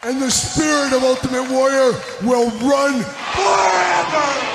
And the spirit of Ultimate Warrior will run forever!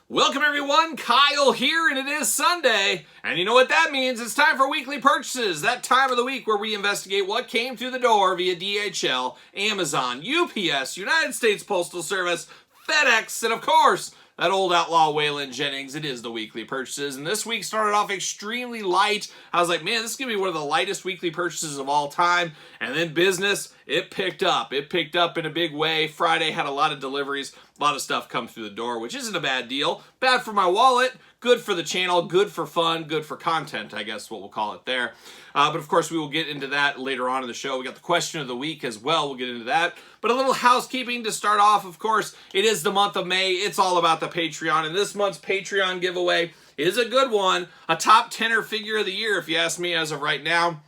Welcome everyone, Kyle here, and it is Sunday, and you know what that means. It's time for weekly purchases, that time of the week where we investigate what came through the door via DHL, Amazon, UPS, United States Postal Service, FedEx, and of course, that old outlaw Waylon Jennings. It is the weekly purchases, and this week started off extremely light. I was like, man, this is going to be one of the lightest weekly purchases of all time, and then business, it picked up. It picked up in a big way. Friday had a lot of deliveries, a lot of stuff come through the door, which isn't a bad deal. Bad for my wallet, good for the channel, good for fun, good for content, I guess what we'll call it there. But of course, we will get into that later on in the show. We got the question of the week as well. We'll get into that. But a little housekeeping to start off. Of course, it is the month of May. It's all about the Patreon. And this month's Patreon giveaway is a good one. A top 10er figure of the year, if you ask me, as of right now.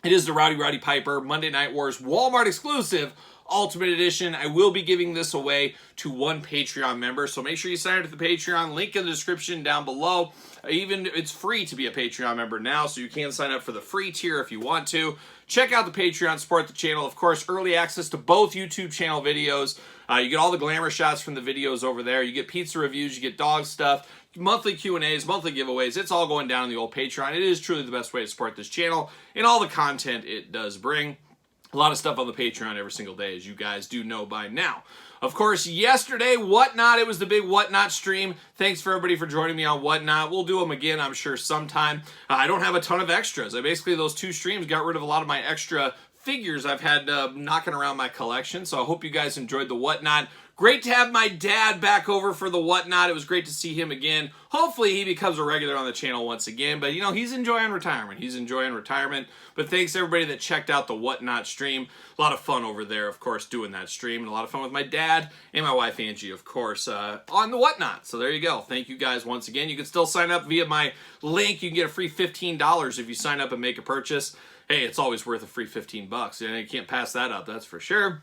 It is the Roddy Piper Monday Night Wars Walmart exclusive Ultimate Edition. I will be giving this away to one Patreon member, so make sure you sign up to the Patreon. Link in the description down below. Even it's free to be a Patreon member now, so you can sign up for the free tier if you want to. Check out the Patreon, support the channel. Of course, early access to both YouTube channel videos. You get all the glamour shots from the videos over there. You get pizza reviews, you get dog stuff, monthly Q&As, monthly giveaways. It's all going down on the old Patreon. It is truly the best way to support this channel and all the content it does bring. A lot of stuff on the Patreon every single day, as you guys do know by now. Of course, yesterday, Whatnot, it was the big Whatnot stream. Thanks for everybody for joining me on Whatnot. We'll do them again, I'm sure, sometime. I don't have a ton of extras. Basically, those two streams got rid of a lot of my extra figures I've had knocking around my collection, so I hope you guys enjoyed the Whatnot. Great to have my dad back over for the Whatnot. It was great to see him again. Hopefully he becomes a regular on the channel once again, but you know, he's enjoying retirement. He's enjoying retirement. But thanks to everybody that checked out the Whatnot stream. A lot of fun over there, of course, doing that stream, and a lot of fun with my dad and my wife Angie, of course, on the Whatnot. So there you go. Thank you guys once again. You can still sign up via my link. You can get a free $15 if you sign up and make a purchase. Hey, it's always worth a free 15 bucks. You can't pass that up, that's for sure.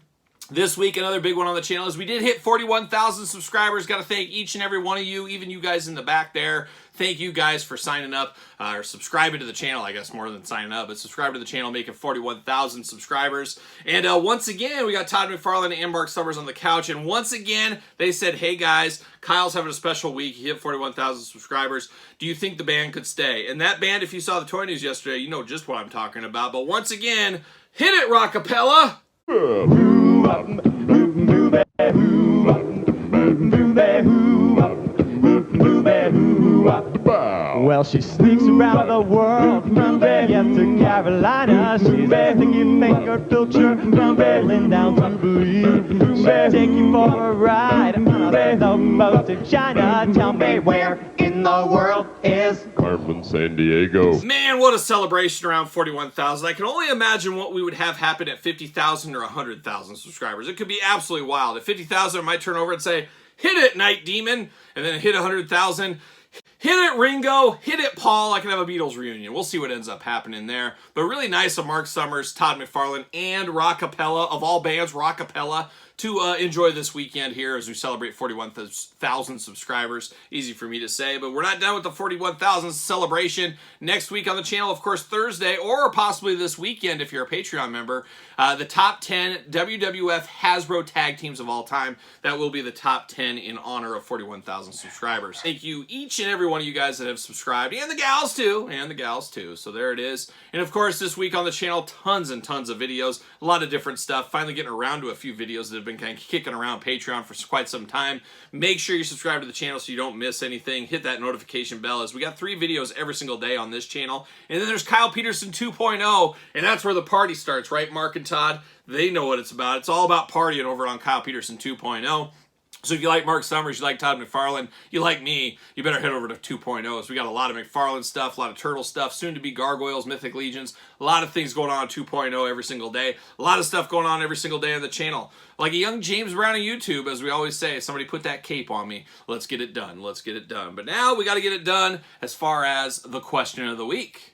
This week, another big one on the channel is we did hit 41,000 subscribers. Got to thank each and every one of you, even you guys in the back there. Thank you guys for signing up or subscribing to the channel, I guess, more than signing up. But subscribe to the channel, making 41,000 subscribers. And once again, we got Todd McFarlane and Mark Summers on the couch. And once again, they said, hey guys, Kyle's having a special week. He hit 41,000 subscribers. Do you think the band could stay? And that band, if you saw the toy news yesterday, you know just what I'm talking about. But once again, hit it, Rockapella! Well, she sneaks around the world from Vegas to Carolina. She's a sticky finger filter from Berlin down to Believe. She'll take you for a ride on a boat to China. Tell me where in the world is Carmen San Diego. Man, what a celebration around 41,000. I can only imagine what we would have happen at 50,000 or 100,000 subscribers. It could be absolutely wild. At 50,000, I might turn over and say, hit it, Night Demon. And then hit 100,000. Hit it, Ringo. Hit it, Paul. I can have a Beatles reunion. We'll see what ends up happening there. But really nice of Mark Summers, Todd McFarlane, and Rockapella, of all bands, Rockapella, to enjoy this weekend here as we celebrate 41,000 subscribers. Easy for me to say, but we're not done with the 41,000 celebration. Next week on the channel, of course, Thursday, or possibly this weekend if you're a Patreon member, the top 10 WWF Hasbro tag teams of all time. That will be the top 10 in honor of 41,000 subscribers. Thank you, each and every one of you guys that have subscribed, and the gals too, So there it is. And of course, this week on the channel, tons and tons of videos, a lot of different stuff. Finally getting around to a few videos that have been kind of kicking around Patreon for quite some time. Make sure you subscribe to the channel so you don't miss anything. Hit that notification bell, as we got 3 videos every single day on this channel. And then there's Kyle Peterson 2.0, and that's where the party starts, right, Mark and Todd? They know what it's about. It's all about partying over on Kyle Peterson 2.0. So if you like Mark Summers, you like Todd McFarlane, you like me, you better head over to 2.0s. We got a lot of McFarlane stuff, a lot of Turtle stuff, soon to be Gargoyles, Mythic Legions, a lot of things going on 2.0 every single day, a lot of stuff going on every single day on the channel. Like a young James Brown on YouTube, as we always say, somebody put that cape on me. Let's get it done. Let's get it done. But now we got to get it done as far as the question of the week.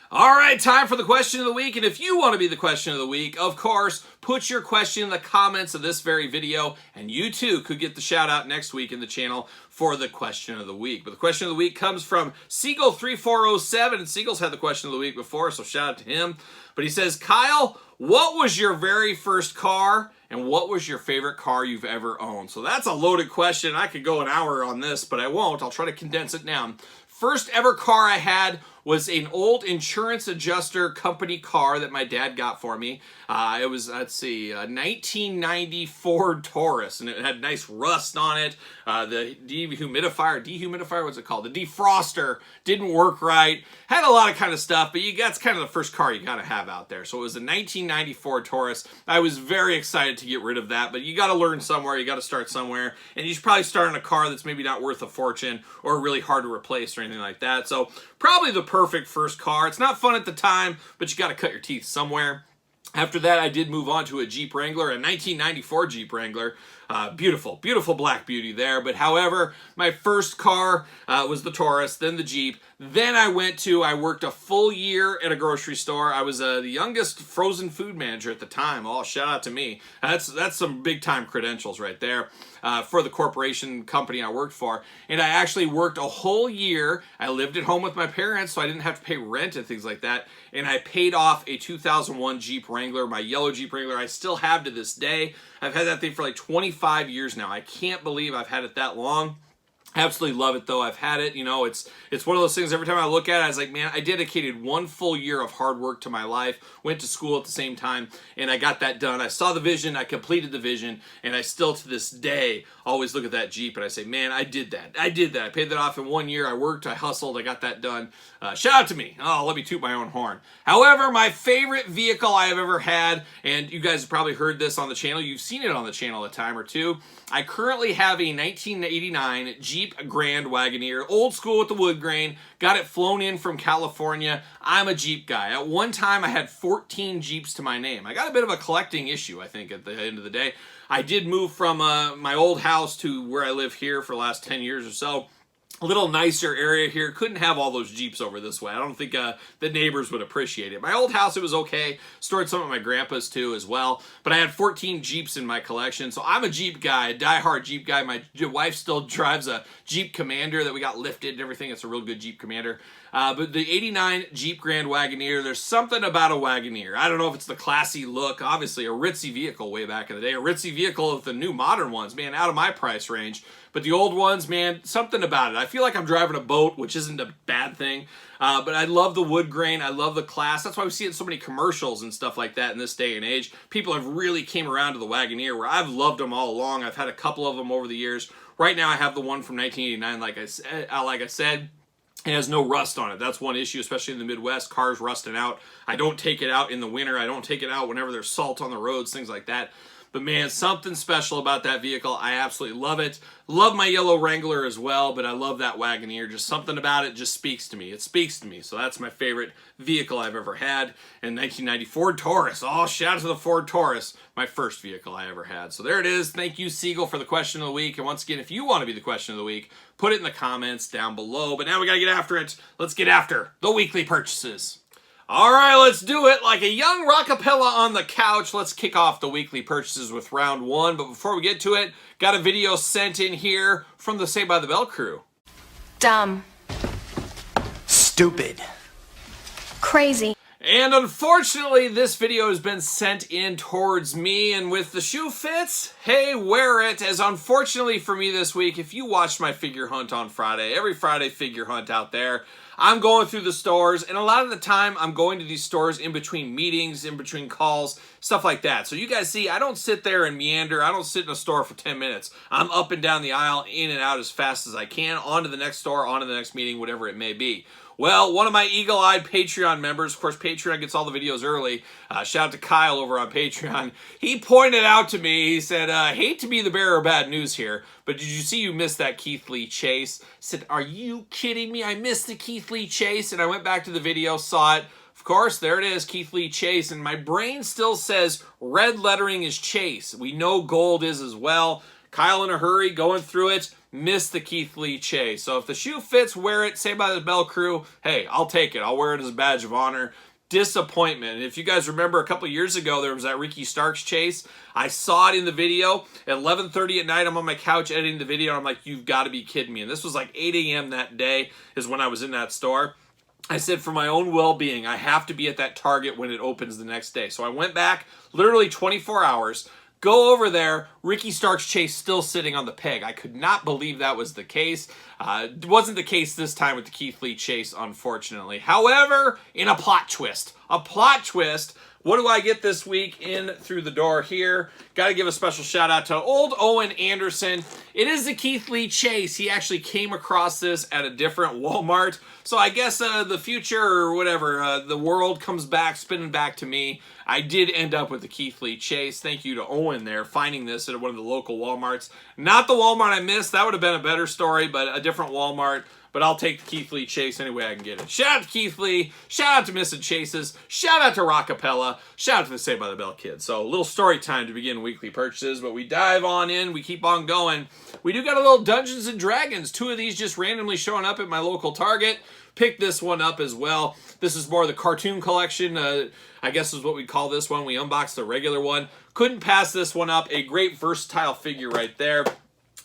All right, time for the question of the week. And if you want to be the question of the week, of course, put your question in the comments of this very video, and you too could get the shout out next week in the channel for the question of the week. But the question of the week comes from Siegel3407, and Siegel's had the question of the week before, so shout out to him. But he says, Kyle, what was your very first car, and what was your favorite car you've ever owned? So that's a loaded question. I could go an hour on this, but I won't. I'll try to condense it down. First ever car I had was an old insurance adjuster company car that my dad got for me. It was, let's see, a 1990 Ford Taurus, and it had nice rust on it. The dehumidifier, what's it called? The defroster didn't work right. Had a lot of kind of stuff, but that's kind of the first car you gotta have out there. So it was a 1990 Ford Taurus. I was very excited to get rid of that, but you gotta learn somewhere, you gotta start somewhere, and you should probably start in a car that's maybe not worth a fortune or really hard to replace or anything like that. So probably the perfect first car. It's not fun at the time, but you gotta cut your teeth somewhere. After that, I did move on to a Jeep Wrangler, a 1994 Jeep Wrangler. Beautiful, beautiful black beauty there. But however, my first car was the Taurus, then the Jeep. Then I worked a full year at a grocery store. I was the youngest frozen food manager at the time. Oh, shout out to me. That's some big time credentials right there for the corporation company I worked for. And I actually worked a whole year. I lived at home with my parents, so I didn't have to pay rent and things like that. And I paid off a 2001 Jeep Wrangler, my yellow Jeep Wrangler. I still have to this day. I've had that thing for like 25 years now. I can't believe I've had it that long. Absolutely love it though. I've had it, you know, it's one of those things every time I look at it, I was like, man, I dedicated one full year of hard work to my life, went to school at the same time, and I got that done. I saw the vision, I completed the vision, and I still to this day always look at that Jeep and I say, man, I did that. I did that. I paid that off in 1 year. I worked, I hustled, I got that done. Shout out to me. Oh, let me toot my own horn. However, my favorite vehicle I have ever had, and you guys have probably heard this on the channel, you've seen it on the channel a time or two. I currently have a 1989 Jeep Grand Wagoneer, old school with the wood grain, got it flown in from California. I'm a Jeep guy. At one time, I had 14 Jeeps to my name. I got a bit of a collecting issue, I think, at the end of the day. I did move from my old house to where I live here for the last 10 years or so. A little nicer area here. Couldn't have all those Jeeps over this way. I don't think the neighbors would appreciate it. My old house, it was okay. Stored some of my grandpa's too as well. But I had 14 Jeeps in my collection. So I'm a Jeep guy, a diehard Jeep guy. My wife still drives a Jeep Commander that we got lifted and everything. It's a real good Jeep Commander. But the 89 Jeep Grand Wagoneer, there's something about a Wagoneer. I don't know if it's the classy look. Obviously, a ritzy vehicle way back in the day. A ritzy vehicle with the new modern ones, man, out of my price range. But the old ones, man, something about it. I feel like I'm driving a boat, which isn't a bad thing. But I love the wood grain. I love the class. That's why we see it in so many commercials and stuff like that in this day and age. People have really came around to the Wagoneer, where I've loved them all along. I've had a couple of them over the years. Right now, I have the one from 1989, like I said. It has no rust on it. That's one issue, especially in the Midwest. Cars rusting out. I don't take it out in the winter. I don't take it out whenever there's salt on the roads, things like that. But man, something special about that vehicle. I absolutely love it. Love my yellow Wrangler as well, but I love that Wagoneer. Just something about it just speaks to me. It speaks to me. So that's my favorite vehicle I've ever had. And 1990 Ford Taurus. Oh, shout out to the Ford Taurus. My first vehicle I ever had. So there it is. Thank you, Siegel, for the question of the week. And once again, if you want to be the question of the week, put it in the comments down below. But now we got to get after it. Let's get after the weekly purchases. All right, let's do it. Like a young rockapella on the couch, let's kick off the weekly purchases with round one. But before we get to it, got a video sent in here from the Saved by the Bell crew. Dumb. Stupid. Crazy. And unfortunately, this video has been sent in towards me, and with the shoe fits, hey, wear it. As unfortunately for me this week, if you watched my figure hunt on Friday, every Friday figure hunt out there, I'm going through the stores, and a lot of the time, I'm going to these stores in between meetings, in between calls, stuff like that. So you guys see, I don't sit there and meander. I don't sit in a store for 10 minutes. I'm up and down the aisle, in and out as fast as I can, on to the next store, on to the next meeting, whatever it may be. Well, one of my eagle-eyed Patreon members, of course, Patreon gets all the videos early. Shout out to Kyle over on Patreon. He pointed out to me, he said, hate to be the bearer of bad news here, but did you see you missed that Keith Lee chase? I said, are you kidding me? I missed the Keith Lee chase, and I went back to the video, saw it. Of course, there it is, Keith Lee chase, and my brain still says red lettering is chase. We know gold is as well. Kyle in a hurry, going through it, missed the Keith Lee chase. So if the shoe fits, wear it. Saved by the Bell crew, hey, I'll take it. I'll wear it as a badge of honor. Disappointment. And if you guys remember a couple years ago, there was that Ricky Starks chase. I saw it in the video at 11:30 at night. I'm on my couch editing the video. And I'm like, you've got to be kidding me. And this was like 8 a.m. that day is when I was in that store. I said, for my own well-being, I have to be at that Target when it opens the next day. So I went back literally 24 hours. Go over there, Ricky Starks chase still sitting on the peg. I could not believe that was the case. It wasn't the case this time with the Keith Lee chase, unfortunately. However, in a plot twist, what do I get this week in through the door here? Got to give a special shout out to old Owen Anderson. It is the Keith Lee chase. He actually came across this at a different Walmart. So I guess the future or whatever, the world comes back, spinning back to me. I did end up with the Keith Lee chase. Thank you to Owen there, finding this at one of the local Walmarts. Not the Walmart I missed. That would have been a better story, but a different Walmart. But I'll take the Keith Lee chase any way I can get it. Shout out to Keith Lee. Shout out to Missing Chases. Shout out to Rockapella. Shout out to the Saved by the Bell kids. So a little story time to begin weekly purchases, but we dive on in. We keep on going. We do got a little Dungeons and Dragons. 2 of these just randomly showing up at my local Target. Picked this one up as well. This is more of the cartoon collection. I guess is what we call this one. We unboxed the regular one. Couldn't pass this one up. A great versatile figure right there.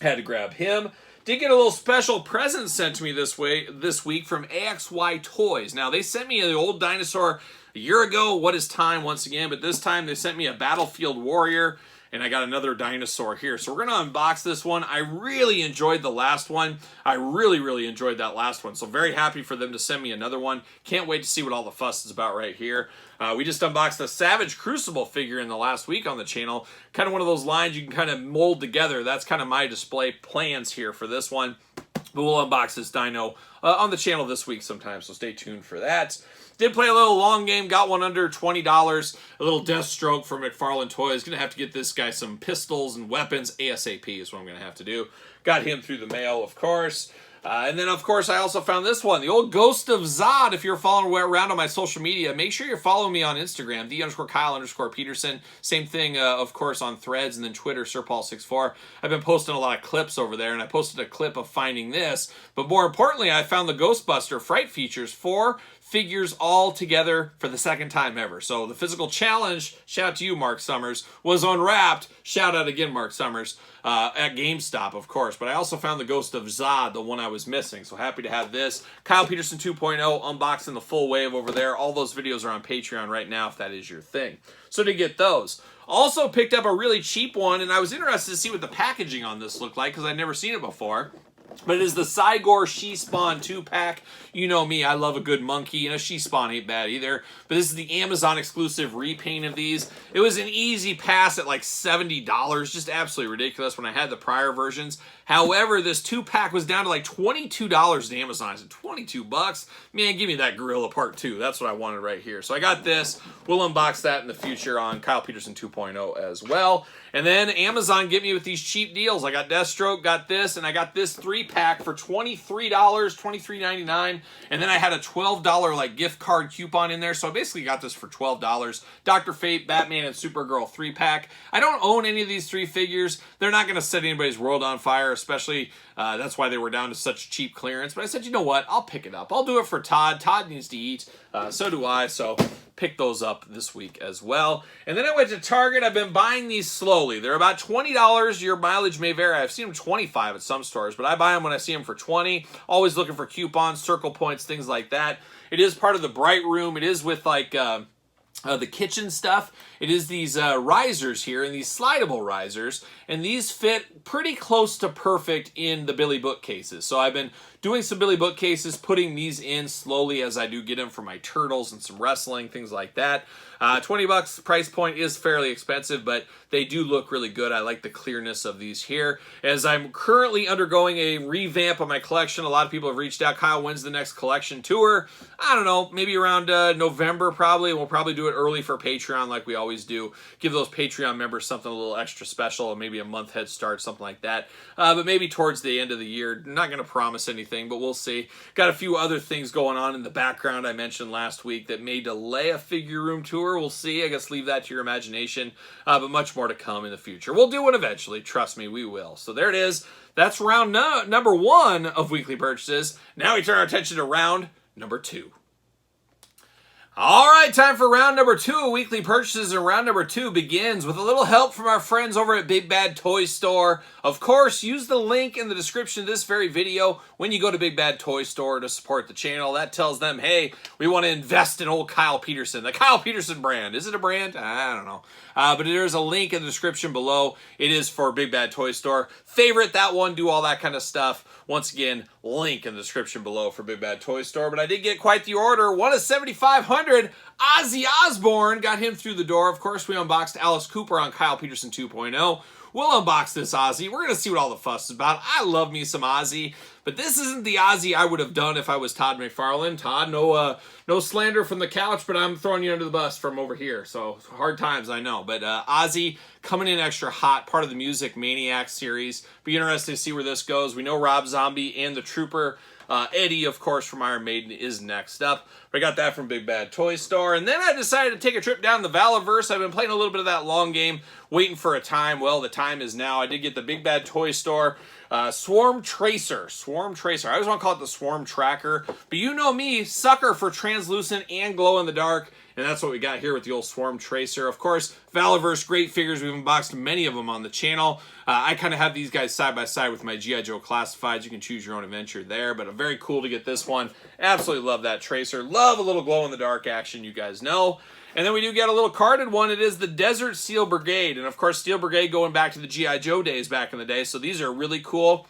Had to grab him. Did get a little special present sent to me this week from AXY Toys. Now, they sent me an old dinosaur a year ago. What is time once again? But this time they sent me a Battlefield Warrior. And I got another dinosaur here. So we're going to unbox this one. I really enjoyed the last one. I really enjoyed that last one. So very happy for them to send me another one. Can't wait to see what all the fuss is about right here. We just unboxed the Savage Crucible figure in the last week on the channel. Kind of one of those lines you can kind of mold together. That's kind of my display plans here for this one. But we'll unbox this dino on the channel this week sometime. So stay tuned for that. Did play a little long game, got one under $20. A little Deathstroke from McFarlane Toys. Gonna have to get this guy some pistols and weapons ASAP is what I'm gonna have to do. Got him through the mail, of course. And then, of course, I also found this one, the old Ghost of Zod. If you're following around on my social media, make sure you're following me on Instagram, _Kyle_Peterson. Same thing, of course, on Threads and then Twitter, SirPaul64. I've been posting a lot of clips over there, and I posted a clip of finding this. But more importantly, I found the Ghostbuster Fright features, 4 figures all together for the second time ever. So the physical challenge, shout out to you, Mark Summers, was unwrapped. Shout out again, Mark Summers, at GameStop, of course. But I also found the Ghost of Zod, the one I was missing. So happy to have this. Kyle Peterson 2.0, unboxing the full wave over there. All those videos are on Patreon right now if that is your thing. So to get those. Also picked up a really cheap one, and I was interested to see what the packaging on this looked like because I'd never seen it before. But it is the Cygor She-Spawn 2-pack. You know me, I love a good monkey, and a She-Spawn ain't bad either. But this is the Amazon exclusive repaint of these. It was an easy pass at like $70, just absolutely ridiculous when I had the prior versions. However, this 2-pack was down to like $22 at Amazon. I said, 22 bucks? Man, give me that Gorilla Part 2. That's what I wanted right here. So I got this. We'll unbox that in the future on Kyle Peterson 2.0 as well. And then Amazon get me with these cheap deals. I got Deathstroke, got this, and I got this 3-pack for $23, $23.99. And then I had a $12 like gift card coupon in there. So I basically got this for $12. Dr. Fate, Batman, and Supergirl 3-pack. I don't own any of these 3 figures. They're not going to set anybody's world on fire, especially that's why they were down to such cheap clearance. But I said, you know what? I'll pick it up. I'll do it for Todd. Todd needs to eat. So do I. So pick those up this week as well. And then I went to Target. I've been buying these slowly. They're about $20. Your mileage may vary. I've seen them $25 at some stores, but I buy them when I see them for $20. Always looking for coupons, circle points, things like that. It is part of the Bright Room. It is with like the kitchen stuff. It is these risers here, and these slidable risers, and these fit pretty close to perfect in the Billy bookcases. So I've been doing some Billy bookcases, putting these in slowly as I do get them for my turtles and some wrestling, things like that. $20 price point is fairly expensive, but they do look really good. I like the clearness of these here. As I'm currently undergoing a revamp of my collection, a lot of people have reached out, Kyle, when's the next collection tour? I don't know, maybe around November probably. We'll probably do it early for Patreon like we always do. Give those Patreon members something a little extra special, maybe a month head start, something like that. But maybe towards the end of the year. Not going to promise anything, but we'll see. Got a few other things going on in the background I mentioned last week that may delay a figure room tour. We'll see. I guess leave that to your imagination. But much more to come in the future. We'll do it eventually. Trust me, we will. So there it is. That's round number 1 of weekly purchases. Now we turn our attention to round number 2. All right, time for round number 2 of weekly purchases, and round number 2 begins with a little help from our friends over at Big Bad Toy Store. Of course, use the link in the description of this very video when you go to Big Bad Toy Store to support the channel. That tells them, hey, we want to invest in old Kyle Peterson, the Kyle Peterson brand. Is it a brand? I don't know. But there's a link in the description below. It is for Big Bad Toy Store. Favorite that one, do all that kind of stuff. Once again, link in the description below for Big Bad Toy Store. But I did get quite the order. 1 of 7,500. Ozzy Osbourne got him through the door. Of course, we unboxed Alice Cooper on Kyle Peterson 2.0. We'll unbox this Ozzy. We're going to see what all the fuss is about. I love me some Ozzy, but this isn't the Ozzy I would have done if I was Todd McFarlane. Todd, no slander from the couch, but I'm throwing you under the bus from over here. So hard times, I know. But Ozzy coming in extra hot, part of the Music Maniac series. Be interested to see where this goes. We know Rob Zombie and the Trooper. Eddie, of course, from Iron Maiden is next up. I got that from Big Bad Toy Store. And then I decided to take a trip down the Valaverse. I've been playing a little bit of that long game, waiting for a time. Well, the time is now. I did get the Big Bad Toy Store Swarm Tracer. Swarm Tracer. I always want to call it the Swarm Tracker. But you know me, sucker for translucent and glow-in-the-dark. And that's what we got here with the old Swarm Tracer. Of course, Valaverse, great figures. We've unboxed many of them on the channel. I kind of have these guys side by side with my G.I. Joe Classifieds. You can choose your own adventure there, but very cool to get this one. Absolutely love that Tracer. Love a little glow-in-the-dark action, you guys know. And then we do get a little carded one. It is the Desert Steel Brigade. And of course, Steel Brigade going back to the G.I. Joe days back in the day. So these are really cool.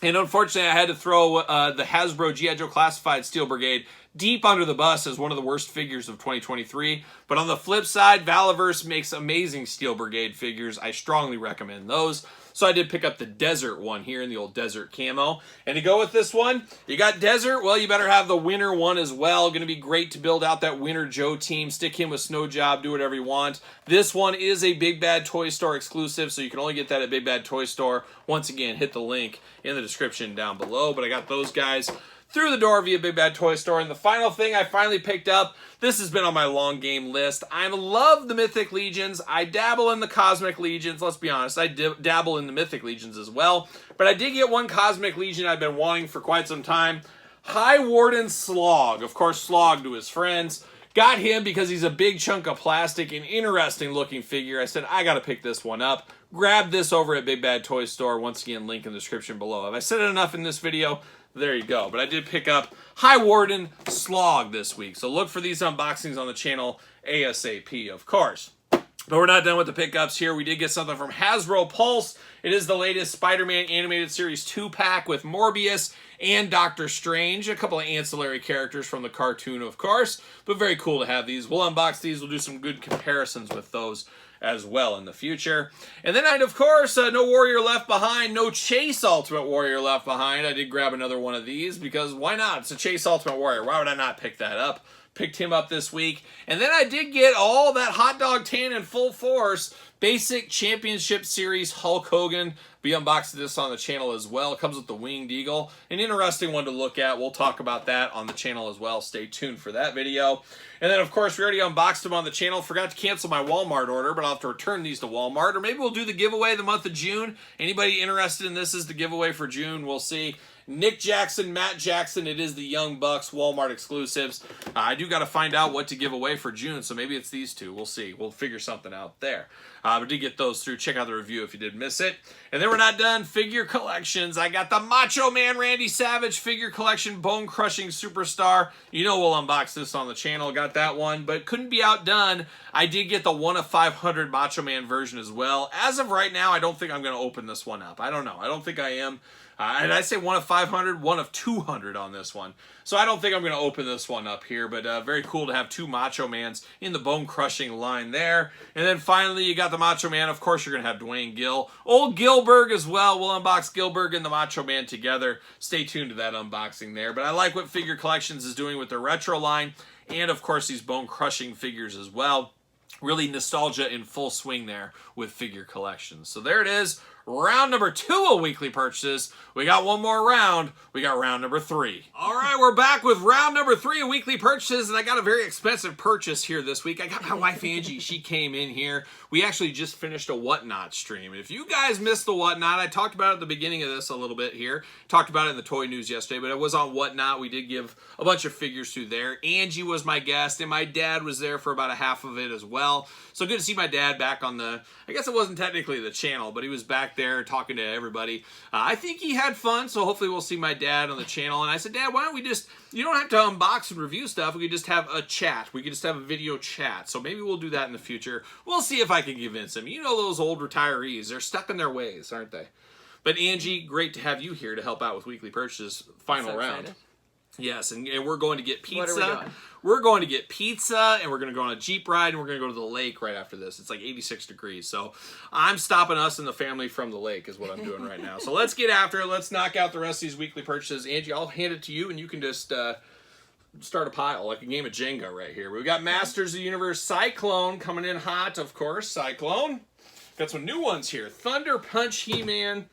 And unfortunately, I had to throw the Hasbro G.I. Joe Classified Steel Brigade deep under the bus as one of the worst figures of 2023. But on the flip side, Valaverse makes amazing Steel Brigade figures. I strongly recommend those. So I did pick up the Desert one here in the old Desert camo. And to go with this one, you got Desert. Well, you better have the Winter one as well. Going to be great to build out that Winter Joe team. Stick him with Snow Job. Do whatever you want. This one is a Big Bad Toy Store exclusive, so you can only get that at Big Bad Toy Store. Once again, hit the link in the description down below. But I got those guys through the door via Big Bad Toy Store. And the final thing I finally picked up, this has been on my long game list. I love the Mythic Legions. I dabble in the Cosmic Legions. Let's be honest, I dabble in the Mythic Legions as well. But I did get one Cosmic Legion I've been wanting for quite some time. High Warden Slog. Of course, Slog to his friends. Got him because he's a big chunk of plastic, an interesting looking figure. I said, I got to pick this one up. Grab this over at Big Bad Toy Store. Once again, link in the description below. Have I said it enough in this video? There you go. But I did pick up High Warden Slog this week. So look for these unboxings on the channel ASAP, of course. But we're not done with the pickups here. We did get something from Hasbro Pulse. It is the latest Spider-Man Animated Series 2-pack with Morbius and Doctor Strange. A couple of ancillary characters from the cartoon, of course. But very cool to have these. We'll unbox these. We'll do some good comparisons with those as well in the future. And then, of course, no Warrior Left Behind, no Chase Ultimate Warrior Left Behind. I did grab another one of these because why not? It's a Chase Ultimate Warrior. Why would I not pick that up? Picked him up this week. And then I did get all that hot dog tan in full force. Basic Championship Series Hulk Hogan. Be unboxing this on the channel as well. It comes with the Winged Eagle. An interesting one to look at. We'll talk about that on the channel as well. Stay tuned for that video. And then, of course, we already unboxed them on the channel. Forgot to cancel my Walmart order, but I'll have to return these to Walmart. Or maybe we'll do the giveaway the month of June. Anybody interested in this is the giveaway for June. We'll see. Nick Jackson, Matt Jackson, it is the Young Bucks Walmart exclusives. I do got to find out what to give away for June, so maybe it's these two. We'll see. We'll figure something out there. But did get those through. Check out the review if you did miss it. And then we're not done. Figure collections. I got the Macho Man Randy Savage figure collection, Bone Crushing Superstar. You know we'll unbox this on the channel. Got that one, but couldn't be outdone. I did get the 1 of 500 Macho Man version as well. As of right now, I don't think I'm going to open this one up. I don't know. I don't think I am. And I say 1 of 500, 1 of 200 on this one. So I don't think I'm going to open this one up here, but very cool to have 2 Macho Mans in the Bone Crushing line there. And then finally, you got the Macho Man. Of course, you're going to have Dwayne Gill. Old Gilbert as well. We'll unbox Gilbert and the Macho Man together. Stay tuned to that unboxing there. But I like what Figure Collections is doing with their retro line. And, of course, these Bone Crushing figures as well. Really nostalgia in full swing there with Figure Collections. So there it is. Round number 2 of weekly purchases. We got one more round. We got round number 3. All right, we're back with round number 3 of weekly purchases, and I got a very expensive purchase here this week. I got my wife Angie. She came in here. We actually just finished a Whatnot stream. If you guys missed the Whatnot, I talked about it at the beginning of this a little bit here. Talked about it in the toy news yesterday, but it was on Whatnot. We did give a bunch of figures through there. Angie was my guest, and my dad was there for about a half of it as well. So good to see my dad back on the, I guess it wasn't technically the channel, but he was back there talking to everybody. I think he had fun, so hopefully we'll see my dad on the channel. And I said, Dad, why don't we just, you don't have to unbox and review stuff. We could just have a chat. We could just have a video chat. So maybe we'll do that in the future. We'll see if I can convince him. You know those old retirees, they're stuck in their ways, aren't they? But Angie, great to have you here to help out with weekly purchases. Final round. Excited. Yes, and we're going to get pizza. What are we doing? We're going to get pizza, and we're going to go on a Jeep ride, and we're going to go to the lake right after this. It's like 86 degrees, so I'm stopping us and the family from the lake is what I'm doing right now. So let's get after it. Let's knock out the rest of these weekly purchases. Angie, I'll hand it to you, and you can just start a pile, like a game of Jenga right here. We've got Masters of the Universe Cyclone coming in hot, of course. Cyclone. Got some new ones here. Thunder Punch He-Man.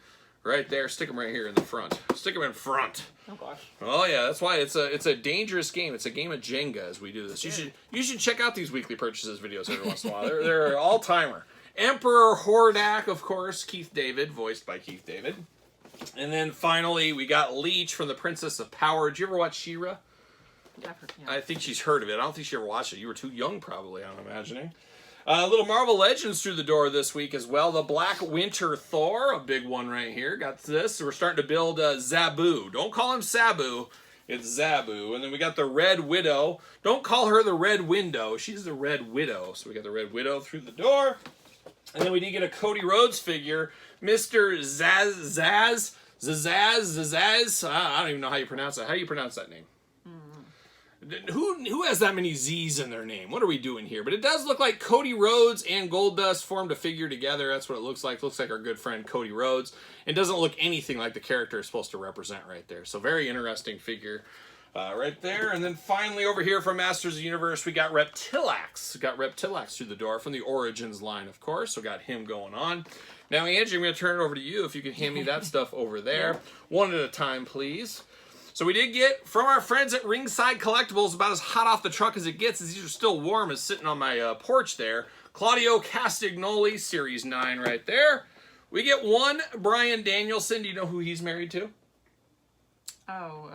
Right there, stick them right here in the front. Stick them in front. Oh gosh. Oh yeah, that's why it's a dangerous game. It's a game of Jenga as we do this. You should check out these weekly purchases videos every once in a while. They're all timer. Emperor Hordak, of course, Keith David, voiced by Keith David. And then finally we got Leech from the Princess of Power. Did you ever watch She-Ra? Yeah. I think she's heard of it. I don't think she ever watched it. You were too young, probably. I'm imagining. Little Marvel Legends through the door this week as well. The Black Winter Thor, a big one right here. Got this. So we're starting to build Zabu. Don't call him Sabu. It's Zabu. And then we got the Red Widow. Don't call her the Red Window. She's the Red Widow. So we got the Red Widow through the door. And then we did get a Cody Rhodes figure. Mr. Zaz. I don't even know how you pronounce that. How do you pronounce that name? Who has that many Z's in their name? What are we doing here? But it does look like Cody Rhodes and Goldust formed a figure together. That's what it looks like. It looks like our good friend Cody Rhodes. It doesn't look anything like the character is supposed to represent right there. So very interesting figure right there. And then finally over here from Masters of the Universe, we got Reptilax. We got Reptilax through the door from the Origins line, of course. So got him going on. Now, Angie, I'm going to turn it over to you. If you can hand me that stuff over there. One at a time, please. So we did get, from our friends at Ringside Collectibles, about as hot off the truck as it gets, as these are still warm as sitting on my porch there, Claudio Castagnoli, Series 9 right there. We get one Bryan Danielson. Do you know who he's married to? Oh,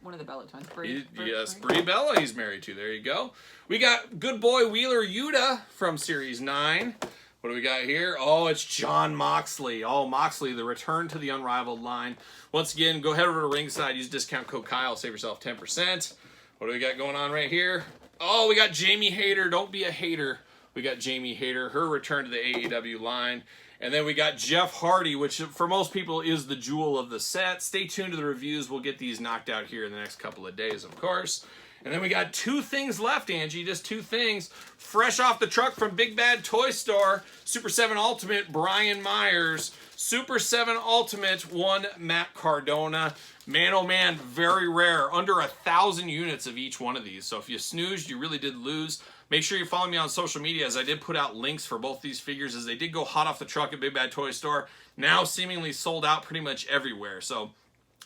one of the Bella twins. Yes, Brie Bella he's married to. There you go. We got good boy Wheeler Yuta from Series 9. What do we got here? Oh, it's Jon Moxley. Oh, Moxley, the return to the Unrivaled line. Once again, go head over to Ringside. Use discount code Kyle. Save yourself 10%. What do we got going on right here? Oh, we got Jamie Hayter. Don't be a hater. We got Jamie Hayter. Her return to the AEW line. And then we got Jeff Hardy, which for most people is the jewel of the set. Stay tuned to the reviews. We'll get these knocked out here in the next couple of days, of course. And then we got 2 things left, Angie. Just 2 things. Fresh off the truck from Big Bad Toy Store. Super 7 Ultimate, Brian Myers. Super 7 Ultimate, 1 Matt Cardona. Man, oh man, very rare. Under 1,000 units of each one of these. So if you snoozed, you really did lose. Make sure you follow me on social media, as I did put out links for both these figures, as they did go hot off the truck at Big Bad Toy Store. Now seemingly sold out pretty much everywhere. So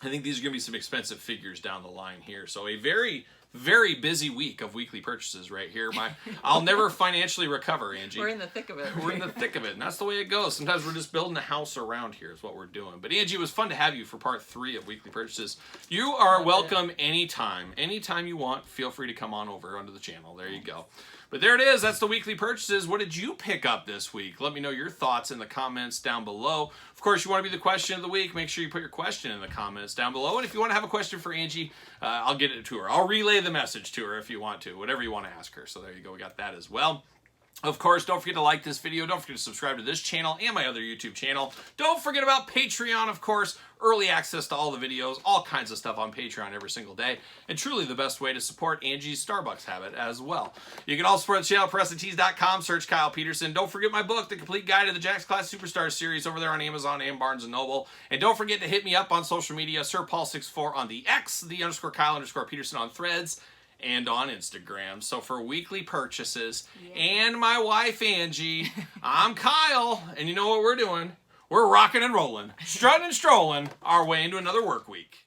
I think these are going to be some expensive figures down the line here. So a very, very busy week of weekly purchases right here. I'll never financially recover, Angie. We're in the thick of it. We're in the thick of it, and that's the way it goes. Sometimes we're just building a house around here is what we're doing. But Angie, it was fun to have you for part 3 of weekly purchases. You are welcome anytime. Anytime you want, feel free to come on over onto the channel. There you go. But there it is. That's the weekly purchases. What did you pick up this week? Let me know your thoughts in the comments down below. Of course, you want to be the question of the week. Make sure you put your question in the comments down below. And if you want to have a question for Angie, I'll get it to her. I'll relay the message to her if you want to. Whatever you want to ask her. So there you go. We got that as well. Of course, don't forget to like this video. Don't forget to subscribe to this channel and my other YouTube channel. Don't forget about Patreon, of course. Early access to all the videos, all kinds of stuff on Patreon every single day. And truly the best way to support Angie's Starbucks habit as well. You can also support the channel at PrestonTees.com. Search Kyle Peterson. Don't forget my book, The Complete Guide to the Jakks Class Superstar Series, over there on Amazon and Barnes & Noble. And don't forget to hit me up on social media, SirPaul64 on the X, _Kyle_Peterson on Threads, and on Instagram. So for weekly purchases and my wife Angie, I'm Kyle, and you know what we're doing? We're rocking and rolling, strutting and strolling our way into another work week.